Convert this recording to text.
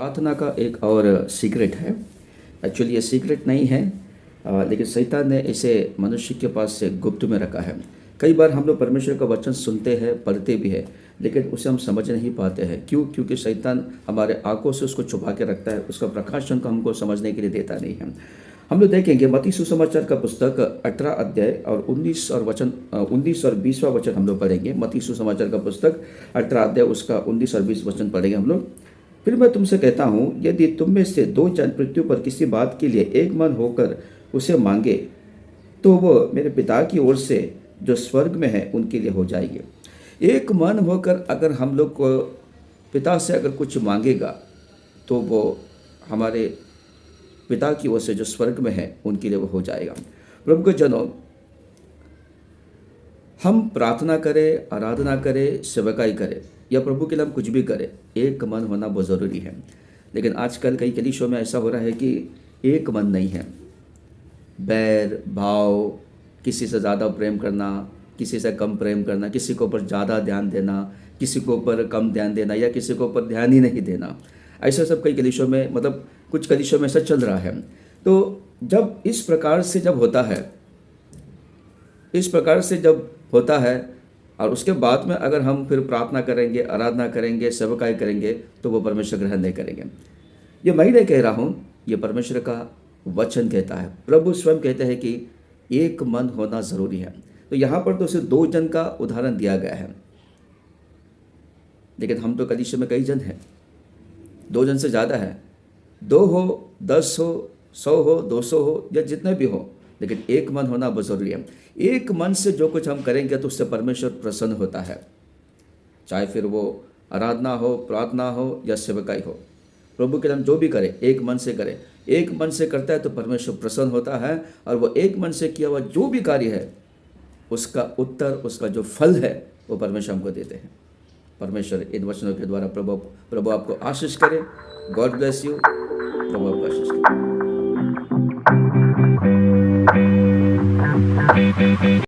प्रार्थना का एक और सीक्रेट है। एक्चुअली ये सीक्रेट नहीं है, लेकिन शैतान ने इसे मनुष्य के पास से गुप्त में रखा है। कई बार हम लोग परमेश्वर का वचन सुनते हैं, पढ़ते भी है, लेकिन उसे हम समझ नहीं पाते हैं। क्यों? क्योंकि शैतान हमारे आंखों से उसको छुपा के रखता है, उसका प्रकाशन को हमको समझने के लिए देता नहीं है। हम लोग देखेंगे मत्ती सुसमाचार का पुस्तक 18 अध्याय और 19 और 20वां वचन हम लोग पढ़ेंगे। मत्ती सुसमाचार का पुस्तक 18 अध्याय उसका 19 और 20 वचन पढ़ेंगे हम लोग। फिर मैं तुमसे कहता हूँ, यदि तुम में से दो जन पृथ्वी पर किसी बात के लिए एक मन होकर उसे मांगे, तो वो मेरे पिता की ओर से जो स्वर्ग में है उनके लिए हो जाएगी। एक मन होकर अगर हम लोग को पिता से अगर कुछ मांगेगा, तो वो हमारे पिता की ओर से जो स्वर्ग में है उनके लिए वो हो जाएगा। प्रभु के जनों, हम प्रार्थना करें, आराधना करें, सेवकाई करें या प्रभु के लिए हम कुछ भी करें, एक मन होना बहुत ज़रूरी है। लेकिन आजकल कई कलीसियों में ऐसा हो रहा है कि एक मन नहीं है। बैर भाव, किसी से ज़्यादा प्रेम करना, किसी से कम प्रेम करना, किसी के ऊपर ज़्यादा ध्यान देना, किसी के ऊपर कम ध्यान देना या किसी के ऊपर ध्यान ही नहीं देना, ऐसा सब कई कलीसियों में, मतलब कुछ कलीसियों में ऐसा चल रहा है। तो जब इस प्रकार से जब होता है और उसके बाद में अगर हम फिर प्रार्थना करेंगे, आराधना करेंगे, सेवकाई करेंगे, तो वो परमेश्वर ग्रहण नहीं करेंगे। ये मैं नहीं कह रहा हूँ, ये परमेश्वर का वचन कहता है। प्रभु स्वयं कहते हैं कि एक मन होना ज़रूरी है। तो यहाँ पर तो सिर्फ दो जन का उदाहरण दिया गया है, लेकिन हम तो कलीसिया में कई जन हैं, दो जन से ज़्यादा है। 2 हो, 10 हो, 100 हो, 200 हो या जितने भी हो, लेकिन एक मन होना बहुत ज़रूरी है। एक मन से जो कुछ हम करेंगे तो उससे परमेश्वर प्रसन्न होता है, चाहे फिर वो आराधना हो, प्रार्थना हो या सेवकाई हो। प्रभु के लिए हम जो भी करें एक मन से करें। एक मन से करता है तो परमेश्वर प्रसन्न होता है, और वो एक मन से किया हुआ जो भी कार्य है उसका उत्तर, उसका जो फल है वो परमेश्वर हमको देते हैं। परमेश्वर इन वचनों के द्वारा प्रभु आपको आशीष करे। God bless you. प्रभु आपको आशीष करे।